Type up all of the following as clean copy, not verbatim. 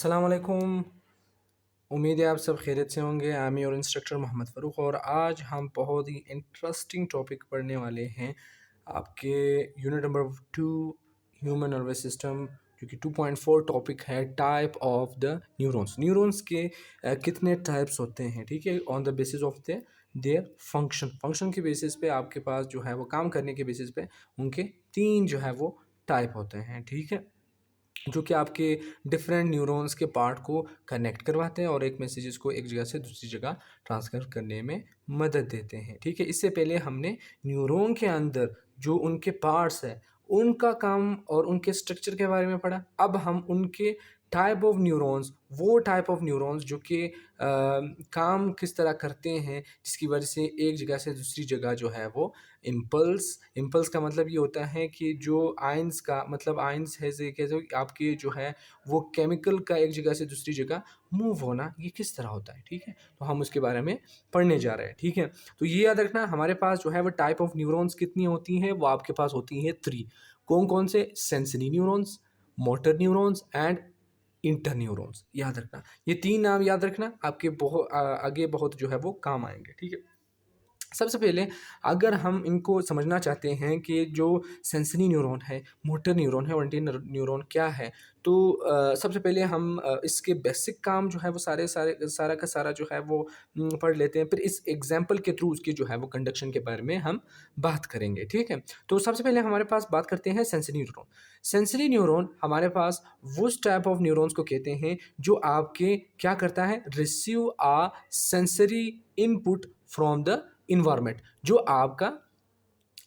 अस्सलाम वालेकुम। उम्मीद है आप सब खैरियत से होंगे। I am your instructor Mohammad Farooq और आज हम बहुत ही इंटरेस्टिंग टॉपिक पढ़ने वाले हैं आपके unit number 2 human nervous system, जो कि 2.4 टॉपिक है type of the neurons. Neurons के कितने टाइप्स होते हैं, ठीक है, on the basis of the their function के बेसिस पे आपके पास जो है वो काम करने के बेसिस पे उनके 3 जो है वो टाइप होते हैं, ठीक है, जो कि आपके डिफरेंट न्यूरॉन्स के पार्ट को कनेक्ट करवाते हैं और एक मैसेजेस को एक जगह से दूसरी जगह ट्रांसफर करने में मदद देते हैं, ठीक है। इससे पहले हमने न्यूरॉन के अंदर जो उनके पार्ट्स हैं उनका काम और उनके स्ट्रक्चर के बारे में पढ़ा। अब हम उनके टाइप ऑफ न्यूरॉन्स, वो टाइप ऑफ न्यूरॉन्स जो कि काम किस तरह करते हैं जिसकी वजह से एक जगह से दूसरी जगह जो है वो इम्पल्स का मतलब ये होता है कि जो आयंस का मतलब आयंस है से कैसे आपके जो है वो केमिकल का एक जगह से दूसरी जगह मूव होना ये किस तरह होता है, ठीक है। तो हम उसके बारे में पढ़ने जा रहे हैं, ठीक है। तो ये याद रखना हमारे पास जो है वो टाइप ऑफ न्यूरॉन्स कितनी होती हैं, वो आपके पास होती हैं 3। कौन कौन से? Sensory neurons, motor neurons and inter neurons. याद रखना ये 3 नाम, याद रखना आपके बहुत आगे बहुत जो है वो काम आएंगे, ठीक है। सबसे पहले अगर हम इनको समझना चाहते हैं कि जो सेंसरी न्यूरॉन है, मोटर न्यूरॉन है और इंटर न्यूरॉन क्या है, तो सबसे पहले हम इसके बेसिक काम जो है वो सारा का सारा जो है वो पढ़ लेते हैं। फिर इस एग्जांपल के थ्रू उसकी जो है वो कंडक्शन के बारे में हम बात करेंगे, ठीक है। तो सबसे पहले हमारे पास बात करते हैं सेंसरी न्यूरॉन। सेंसरी न्यूरॉन हमारे पास उस टाइप ऑफ न्यूरॉन्स को कहते हैं जो आपके क्या करता है, receive a sensory input from the environment. जो आपका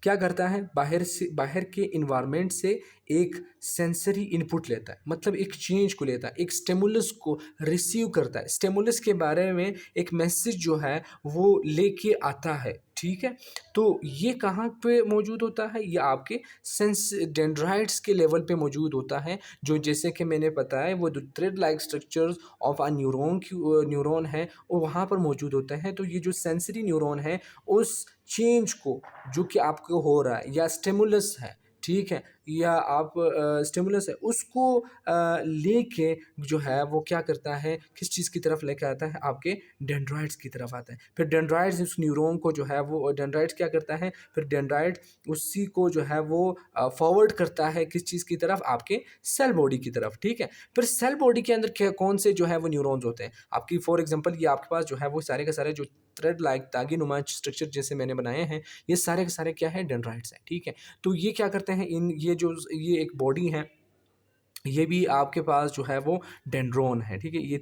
क्या करता है, बाहर के इन्वायरमेंट से एक सेंसरी इनपुट लेता है, मतलब एक चेंज को लेता है, एक स्टिमुलस को रिसीव करता है, स्टिमुलस के बारे में एक मैसेज जो है वो लेके आता है, ठीक है। तो ये कहाँ पे मौजूद होता है, ये आपके सेंस डेंड्राइट्स के लेवल पे मौजूद होता है, जो जैसे कि मैंने बताया वो जो thread like structures of a neuron है वो वहाँ पर मौजूद होते हैं। तो ये जो सेंसरी न्यूरॉन है उस चेंज को जो कि आपको हो रहा है या स्टिमुलस है, ठीक है, या आप स्टिमुलस है उसको लेके जो है वो क्या करता है, किस चीज़ की तरफ लेके आता है, आपके डेंड्राइट्स की तरफ आता है। फिर डेंड्राइट्स उस न्यूरॉन को जो है वो डेंड्राइट्स क्या करता है, फिर डेंड्राइट उसी को जो है वो फॉरवर्ड करता है किस चीज़ की तरफ, आपके सेल बॉडी की तरफ, ठीक है। फिर सेल बॉडी के अंदर कौन से जो है वो न्यूरॉन्स होते हैं आपकी, फॉर एग्जांपल ये आपके पास जो है वो सारे के सारे जो थ्रेड लाइक तागी नुमा स्ट्रक्चर जैसे मैंने बनाए हैं, ये सारे के सारे क्या है, डेंड्राइट्स हैं, ठीक है। तो ये क्या करते हैं, इन ये एक बॉडी है, ये भी आपके पास जो है वो डेंड्रोन है, ठीक है। ये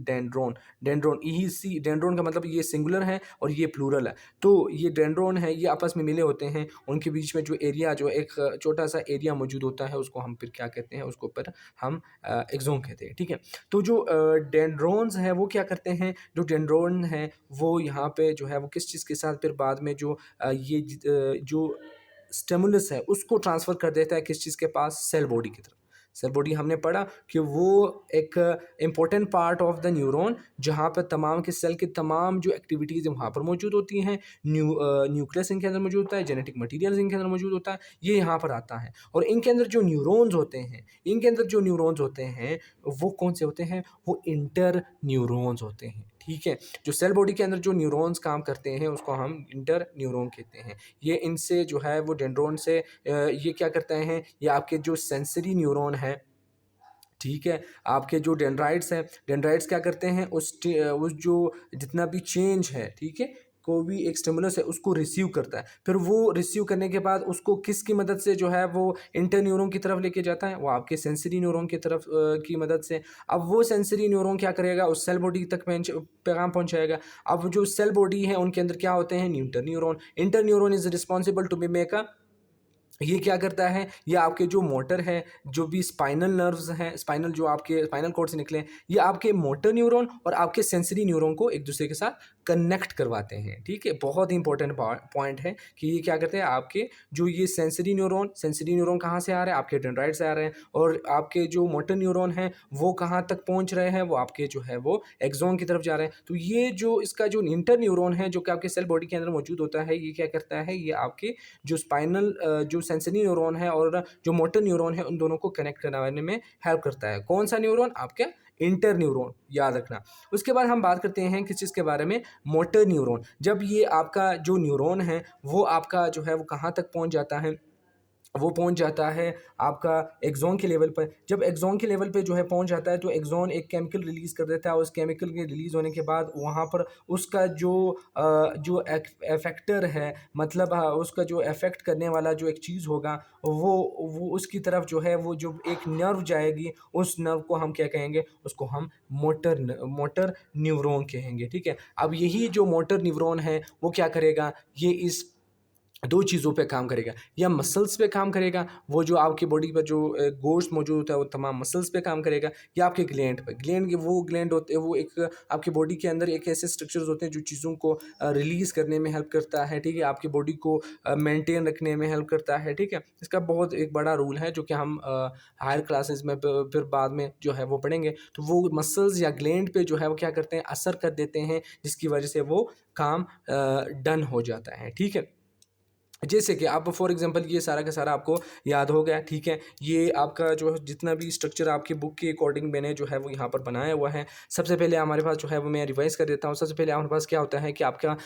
डेंड्रोन यही सी डेंड्रोन का मतलब ये सिंगुलर है और ये प्लूरल है। तो ये डेंड्रोन है, ये आपस में मिले होते हैं, उनके बीच में जो एरिया जो एक छोटा सा एरिया मौजूद होता है उसको हम फिर क्या कहते हैं, उसको पर हम एक्सोन कहते हैं, ठीक है। तो जो डेंड्रोन्स हैं वो क्या करते हैं, जो है वो यहाँ पे जो है वो किस चीज़ के साथ फिर बाद में जो जो स्टिमुलस है उसको ट्रांसफ़र कर देता है किस चीज़ के पास, सेल बॉडी की तरफ। सेल बॉडी हमने पढ़ा कि वो एक important part of the neuron जहाँ पर तमाम के सेल की तमाम जो एक्टिविटीज़ हैं वहाँ पर मौजूद होती हैं। न्यूक्लियस इनके अंदर मौजूद होता है, जेनेटिक मटेरियल इनके अंदर मौजूद होता है, ये यहाँ पर आता है। और इनके अंदर जो न्यूरॉन्स होते हैं वो कौन से होते हैं, वो इंटर न्यूरॉन्स होते हैं, ठीक है। जो सेल बॉडी के अंदर जो न्यूरॉन्स काम करते हैं उसको हम इंटर न्यूरॉन कहते हैं। ये इनसे जो है वो डेंड्रोन से ये क्या करते हैं, ये आपके जो सेंसरी न्यूरॉन है, ठीक है, आपके जो डेंड्राइट्स क्या करते हैं, उस जो जितना भी चेंज है, ठीक है, को भी एक स्टिमुलस है उसको रिसीव करता है। फिर वो रिसीव करने के बाद उसको किसकी मदद से जो है वो इंटर न्यूरॉन की तरफ लेके जाता है, वो आपके सेंसरी न्यूरॉन की तरफ की मदद से। अब वो सेंसरी न्यूरॉन क्या करेगा, उस सेल बॉडी तक पैगाम पहुंचाएगा। अब जो सेल बॉडी है उनके अंदर क्या होते हैं, inter neuron is responsible to be make a, ये क्या करता है, ये आपके जो मोटर है, जो भी स्पाइनल नर्व्स हैं, स्पाइनल जो आपके स्पाइनल कॉर्ड से निकले हैं, ये आपके मोटर न्यूरॉन और आपके सेंसरी न्यूरॉन को एक दूसरे के साथ कनेक्ट करवाते हैं। ठीक है, बहुत ही इंपॉर्टेंट पॉइंट है कि ये क्या करते हैं, आपके जो ये सेंसरी न्यूरॉन कहाँ से आ रहे हैं, आपके डेंड्राइट से आ रहे हैं, और आपके जो मोटर न्यूरॉन हैं वो कहाँ तक पहुँच रहे हैं, वो आपके जो है वो एक्सॉन की तरफ जा रहे हैं। तो ये जो इसका जो इंटर न्यूरॉन है जो कि आपके सेल बॉडी के अंदर मौजूद होता है, ये क्या करता है, ये आपके जो स्पाइनल जो सेंसरी न्यूरॉन है और जो मोटर न्यूरॉन है उन दोनों को कनेक्ट करवाने में हेल्प करता है। कौन सा न्यूरॉन, आपका इंटर न्यूरॉन, याद रखना। उसके बाद हम बात करते हैं किस चीज़ के बारे में, मोटर न्यूरॉन। जब ये आपका जो न्यूरॉन है वो आपका जो है वो कहाँ तक पहुँच जाता है, वो पहुंच जाता है आपका एक्सॉन के लेवल पर। जब एक्सॉन के लेवल पे जो है पहुंच जाता है तो एक्सॉन एक केमिकल रिलीज़ कर देता है, उस केमिकल के रिलीज़ होने के बाद वहाँ पर उसका जो इफेक्टर है, मतलब उसका जो इफेक्ट करने वाला जो एक चीज़ होगा, वो उसकी तरफ जो है वो जो एक नर्व जाएगी, उस नर्व को हम क्या कहेंगे, उसको हम मोटर न्यूरॉन कहेंगे। ठीक है, अब यही जो मोटर न्यूरॉन है वो क्या करेगा, ये इस दो चीज़ों पे काम करेगा, या मसल्स पे काम करेगा, वो जो आपकी बॉडी पर जो गोश्त मौजूद होता है वो तमाम मसल्स पे काम करेगा, या आपके ग्लैंड पे। ग्लैंड होते हैं, वो एक आपकी बॉडी के अंदर एक ऐसे स्ट्रक्चर्स होते हैं जो चीज़ों को रिलीज़ करने में हेल्प करता है। ठीक है, आपकी बॉडी को मेंटेन रखने में हेल्प करता है। ठीक है, इसका बहुत एक बड़ा रूल है जो कि हम हायर क्लासेस में फिर बाद में जो है वो पढ़ेंगे। तो वो मसल्स या ग्लैंड पे जो है वो क्या करते हैं, असर कर देते हैं, जिसकी वजह से वो काम डन हो जाता है। ठीक है, जैसे कि आप फॉर एग्जांपल ये सारा का सारा आपको याद हो गया। ठीक है, ये आपका जो जितना भी स्ट्रक्चर आपकी बुक के अकॉर्डिंग मैंने जो है वो यहाँ पर बनाया हुआ है। सबसे पहले हमारे पास जो है वो मैं रिवाइज कर देता हूँ। सबसे पहले हमारे पास क्या होता है कि आपका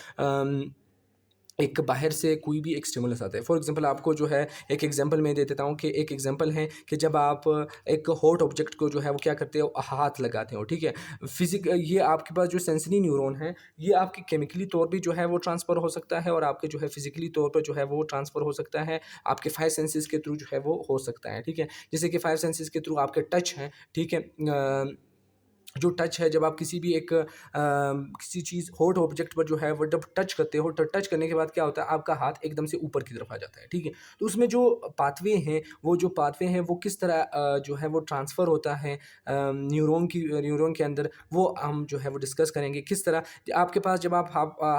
एक बाहर से कोई भी एक स्टिमुलस आता है। फॉर एग्जांपल आपको जो है एक एग्जांपल मैं दे देता हूँ कि एक एग्जांपल है कि जब आप एक हॉट ऑब्जेक्ट को जो है वो क्या करते हो, हाथ लगाते हो। ठीक है, ये आपके पास जो सेंसरी न्यूरॉन है, ये आपके केमिकली तौर भी जो है वो ट्रांसफ़र हो सकता है, और आपके जो है फिजिकली तौर पर जो है वो ट्रांसफ़र हो सकता है, आपके 5 सेंसेस के थ्रू जो है वो हो सकता है। ठीक है, जैसे कि 5 सेंसेस के थ्रू आपके टच है। ठीक है, जो टच है, जब आप किसी भी एक किसी चीज़ हॉट ऑब्जेक्ट पर जो है वो जब टच करते हो, तो टच करने के बाद क्या होता है, आपका हाथ एकदम से ऊपर की तरफ आ जाता है। ठीक है, तो उसमें जो पाथवे हैं, वो किस तरह जो है वो ट्रांसफ़र होता है न्यूरॉन के अंदर, वो हम जो है वो डिस्कस करेंगे। किस तरह आपके पास जब आप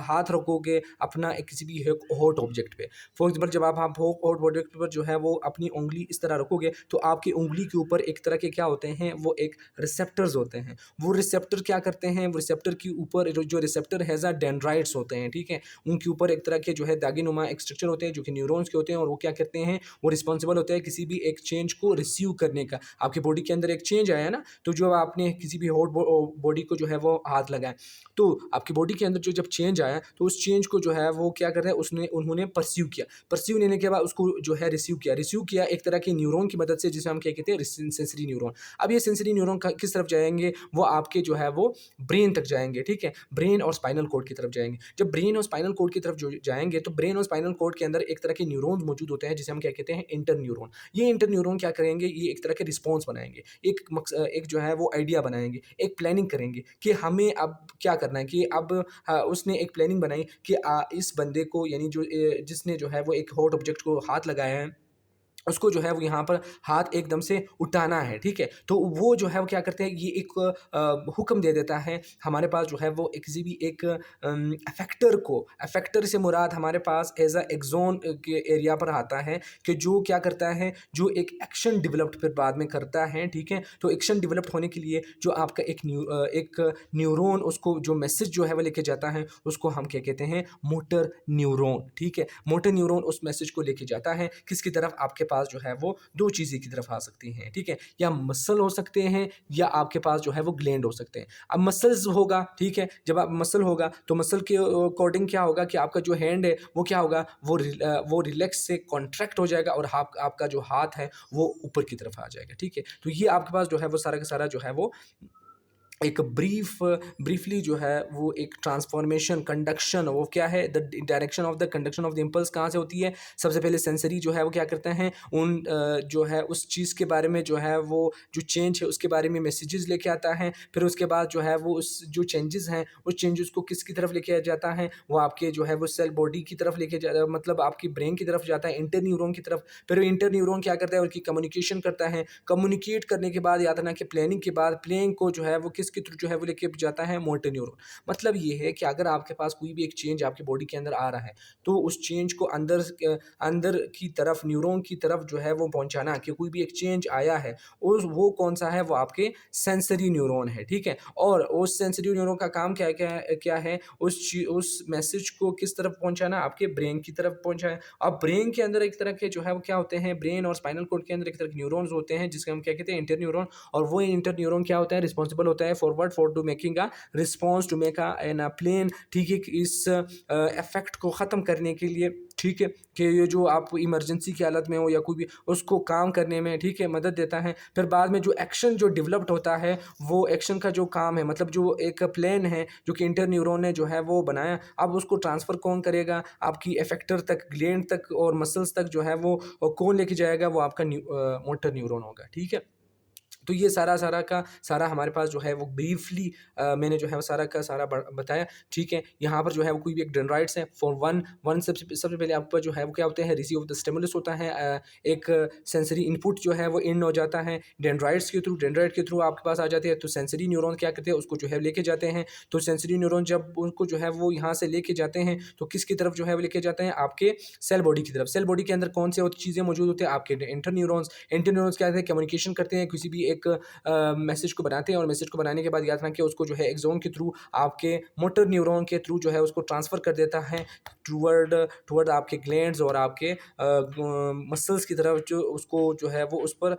हाथ रखोगे अपना किसी भी हॉट ऑब्जेक्ट पे, फॉर एग्जाम्पल जब आप हॉट ऑब्जेक्ट पर जो है वो अपनी उंगली इस तरह रखोगे, तो आपकी उंगली के ऊपर एक तरह के क्या होते हैं, वो एक रिसेप्टर्स होते हैं। वो रिसेप्टर क्या करते हैं, वो रिसेप्टर के ऊपर जो रिसेप्टर हैज़ा डेंड्राइट्स होते हैं। ठीक है, उनके ऊपर एक तरह के जो है दागी-नुमा एक स्ट्रक्चर होते हैं जो कि न्यूरॉन्स के होते हैं, और वो क्या करते हैं, वो रिस्पॉन्सिबल होते हैं किसी भी एक चेंज को रिसीव करने का। आपकी बॉडी के अंदर एक चेंज आया ना, तो जो आपने किसी भी हॉट बॉडी को जो है वो हाथ लगाया, तो आपकी बॉडी के अंदर जो जब चेंज आया, तो उस चेंज को जो है वो क्या कर रहे हैं, उन्होंने परसीव किया। परसीव लेने के बाद उसको जो है रिसीव किया एक तरह के न्यूरॉन की मदद से, जिसे हम क्या कहते हैं, सेंसरी न्यूरॉन। अब ये सेंसरी न्यूरॉन किस तरफ जाएंगे, वो आपके जो है वो ब्रेन तक जाएंगे। ठीक है, ब्रेन और स्पाइनल कॉर्ड की तरफ जाएंगे। जब ब्रेन और स्पाइनल कॉर्ड की तरफ जो जाएंगे, तो ब्रेन और स्पाइनल कॉर्ड के अंदर एक तरह के न्यूरॉन्स मौजूद होते हैं, जिसे हम क्या कहते हैं, इंटर न्यूरॉन। ये इंटर न्यूरॉन क्या करेंगे, ये एक तरह के रिस्पॉन्स बनाएंगे, एक जो है वो आइडिया बनाएंगे, एक प्लानिंग करेंगे कि हमें अब क्या करना है। कि अब उसने एक प्लानिंग बनाई कि इस बंदे को, यानी जिसने जो है वो एक हॉट ऑब्जेक्ट को हाथ लगाया है, उसको जो है वो यहाँ पर हाथ एकदम से उठाना है। ठीक है, तो वो जो है वो क्या करते हैं, ये एक हुक्म दे देता है हमारे पास जो है वो किसी भी एक अफेक्टर से मुराद हमारे पास एज अ एक्सोन के एरिया पर आता है, कि जो क्या करता है, जो एक एक्शन डिवेलप्ड फिर बाद में करता है। ठीक है, तो एक्शन डिवेलप्ड होने के लिए जो आपका एक न्यूरॉन उसको जो मैसेज जो है वो लेके जाता है, उसको हम क्या कहते हैं, मोटर न्यूरॉन। ठीक है, मोटर न्यूरॉन उस मैसेज को लेके जाता है किसकी तरफ, आपके पास जो है वो दो चीज़ें की तरफ आ सकती हैं। ठीक है, या मसल हो सकते हैं, या आपके पास जो है वो ग्लैंड हो सकते हैं। अब मसल्स होगा, ठीक है, जब आप मसल होगा तो मसल के अकॉर्डिंग क्या होगा कि आपका जो हैंड है वो क्या होगा, वो रिलैक्स से कॉन्ट्रैक्ट हो जाएगा, और आपका जो हाथ है वो ऊपर की तरफ आ जाएगा। ठीक है, तो ये आपके पास जो है वो सारा का सारा जो है वो एक ब्रीफली जो है वो एक ट्रांसफॉर्मेशन कंडक्शन, वो क्या है, the direction of the conduction of the impulse कहाँ से होती है। सबसे पहले सेंसरी जो है वो क्या करते हैं, जो है उस चीज़ के बारे में जो है वो जो चेंज है उसके बारे में मैसेजेस लेके आता है। फिर उसके बाद जो है वो उस जो चेंजेस हैं उस चेंजेस को किसकी तरफ लेके जाता है, वो आपके जो है वो सेल बॉडी की तरफ लेके जाता है, मतलब आपकी ब्रेन की तरफ जाता है, इंटर न्यूरॉन की तरफ। फिर इंटर न्यूरॉन क्या करता है, उनकी कम्युनिकेशन करता है। कम्युनिकेट करने के बाद याद रखना कि प्लानिंग के बाद प्लेइंग को जो है वो किस किसके थ्रू जो है वो लेके जाता है, मोटर न्यूरॉन। मतलब ये है कि अगर आपके पास कोई भी एक चेंज आपकी बॉडी के अंदर आ रहा है, तो उस चेंज को अंदर की तरफ, न्यूरॉन की तरफ जो है वो पहुंचाना, कि कोई भी एक चेंज आया है, उस वो कौन सा है, वो आपके सेंसरी न्यूरॉन है, ठीक है। और उस सेंसरी न्यूरॉन का काम क्या है, उस मैसेज को किस तरफ पहुंचाना, आपके ब्रेन की तरफ पहुंचाए। अब ब्रेन के अंदर एक तरह के जो है वो क्या होते हैं, ब्रेन और स्पाइनल कॉर्ड के अंदर एक तरह के न्यूरॉन्स होते हैं, जिसके हम क्या कहते हैं, इंटर न्यूरॉन। और वो इंटर न्यूरॉन क्या होता है, रिस्पॉन्सिबल होता है forward for to making a response to make a plan, ठीक है, इस इफेक्ट को ख़त्म करने के लिए, ठीक है, कि ये जो आप इमरजेंसी की हालत में हो या कोई भी, उसको काम करने में, ठीक है, मदद देता है। फिर बाद में जो एक्शन जो डेवलप्ड होता है, वो एक्शन का जो काम है, मतलब जो एक प्लान है जो कि इंटर न्यूरॉन ने जो है वो बनाया, अब उसको ट्रांसफ़र कौन करेगा, आपकी इफेक्टर तक, ग्लैंड तक और मसल्स तक जो है वो कौन लेके जाएगा, वो आपका मोटर न्यूरॉन होगा, ठीक है। तो ये सारा का सारा हमारे पास जो है वो ब्रीफली मैंने जो है वो सारा का सारा बताया, ठीक है। यहाँ पर जो है वो कोई भी एक डेंड्राइट्स है फॉर वन वन सबसे पहले आपका जो है वो क्या होते हैं, रिसीव द स्टिमुलस होता है, एक सेंसरी इनपुट जो है वो इन हो जाता है डेंड्राइट्स के थ्रू, डेंड्राइट के थ्रू आपके पास आ जाते हैं, तो सेंसरी न्यूरॉन क्या करते हैं, उसको जो है लेके जाते हैं। तो सेंसरी न्यूरॉन जब उनको जो है वो यहाँ से लेके जाते हैं, तो किसकी तरफ जो है वो लेके जाते हैं, आपके सेल बॉडी की तरफ। सेल बॉडी के अंदर कौन से चीज़ें मौजूद होती हैं, आपके इंटर न्यूरॉन्स। इंटर न्यूरॉन्स क्या करते हैं, कम्युनिकेशन करते हैं, किसी भी एक मैसेज को बनाते हैं, और मैसेज को बनाने के बाद याद रखें कि उसको जो है एक्सॉन के थ्रू, आपके मोटर न्यूरॉन के थ्रू जो है उसको ट्रांसफ़र कर देता है टूवर्ड टूवर्ड आपके ग्लैंड्स और आपके मसल्स की तरफ, जो उसको जो है वो उस पर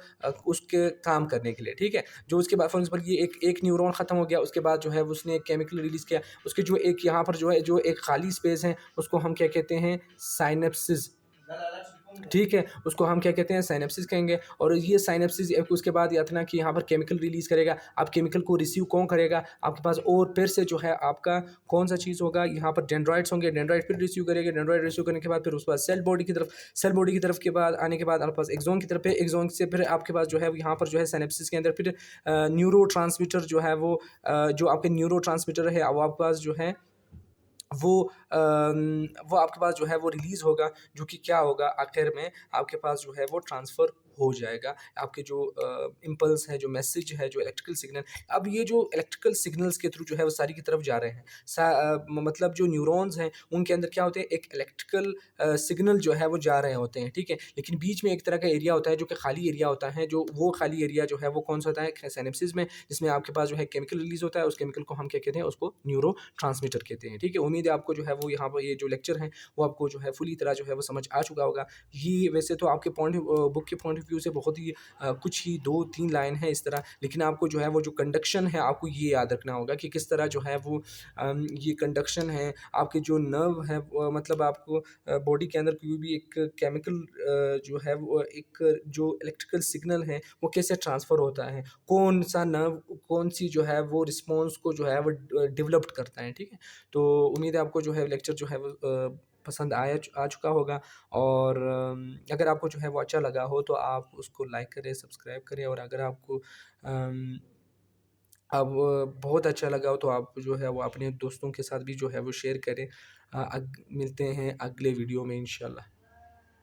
उसके काम करने के लिए, ठीक है। जो उसके बाद फॉर एग्जाम्पल ये एक न्यूरॉन ख़त्म हो गया, उसके बाद जो है उसने एक केमिकल रिलीज़ किया, उसके जो एक यहाँ पर जो है जो एक खाली स्पेस है, उसको हम क्या कहते हैं, साइनेप्सिस, ठीक है, उसको हम क्या कहते हैं, साइनेप्सिस कहेंगे। और ये साइनेप्सिस उसके बाद याद रखना कि यहाँ पर केमिकल रिलीज़ करेगा, आप केमिकल को रिसीव कौन करेगा, आपके पास, और फिर से जो है आपका कौन सा चीज़ होगा, यहाँ पर डेंड्राइट्स होंगे, डेंड्राइट फिर रिसीव करेंगे, डेंड्राइट रिसीव करने के बाद फिर उसके बाद सेल बॉडी की तरफ, सेल बॉडी की तरफ के बाद आने के बाद आपके पास एक्सॉन की तरफ है, एक्सॉन से फिर आपके पास जो है यहाँ पर जो है साइनेप्सिस के अंदर फिर न्यूरो जो है वो जो आपके न्यूरो है, वो आपके पास जो है वो वो आपके पास जो है वो रिलीज़ होगा, जो कि क्या होगा, आखिर में आपके पास जो है वो ट्रांसफ़र हो जाएगा। आपके जो इम्पल्स है, जो मैसेज है, जो इलेक्ट्रिकल सिग्नल, अब ये जो इलेक्ट्रिकल सिग्नल्स के थ्रू जो है वो सारी की तरफ जा रहे हैं। मतलब जो न्यूरॉन्स हैं उनके अंदर क्या होते हैं, एक इलेक्ट्रिकल सिग्नल जो है वो जा रहे होते हैं, ठीक है। लेकिन बीच में एक तरह का एरिया होता है जो कि खाली एरिया होता है, जो वो खाली एरिया जो है वो कौन सा होता है, सिनेप्सिस में, जिसमें आपके पास जो है केमिकल रिलीज़ होता है, उस केमिकल को हम क्या कहते हैं, उसको न्यूरो ट्रांसमीटर कहते हैं, ठीक है। उम्मीद है आपको जो है वो यहाँ पर ये जो लेक्चर है वो आपको जो है फुली तरह जो है वो समझ आ चुका होगा। ये वैसे तो आपके बुक के पॉइंट ऑफ व्यू से बहुत ही कुछ ही 2-3 लाइन है इस तरह, लेकिन आपको जो है वो जो कंडक्शन है, आपको ये याद रखना होगा कि किस तरह जो है वो ये कंडक्शन है, आपके जो नर्व है, मतलब आपको बॉडी के अंदर कोई भी एक केमिकल जो है वो एक जो इलेक्ट्रिकल सिग्नल है वो कैसे ट्रांसफ़र होता है, कौन सा नर्व, कौन सी जो है वो रिस्पॉन्स को जो है वो डेवलप्ड करता है, ठीक है। तो उम्मीद है आपको जो है लेक्चर जो है वो पसंद आ चुका होगा। और अगर आपको जो है वो अच्छा लगा हो तो आप उसको लाइक करें, सब्सक्राइब करें, और अगर आपको अम, अब बहुत अच्छा लगा हो तो आप जो है वो अपने दोस्तों के साथ भी जो है वो शेयर करें। मिलते हैं अगले वीडियो में इंशाल्लाह।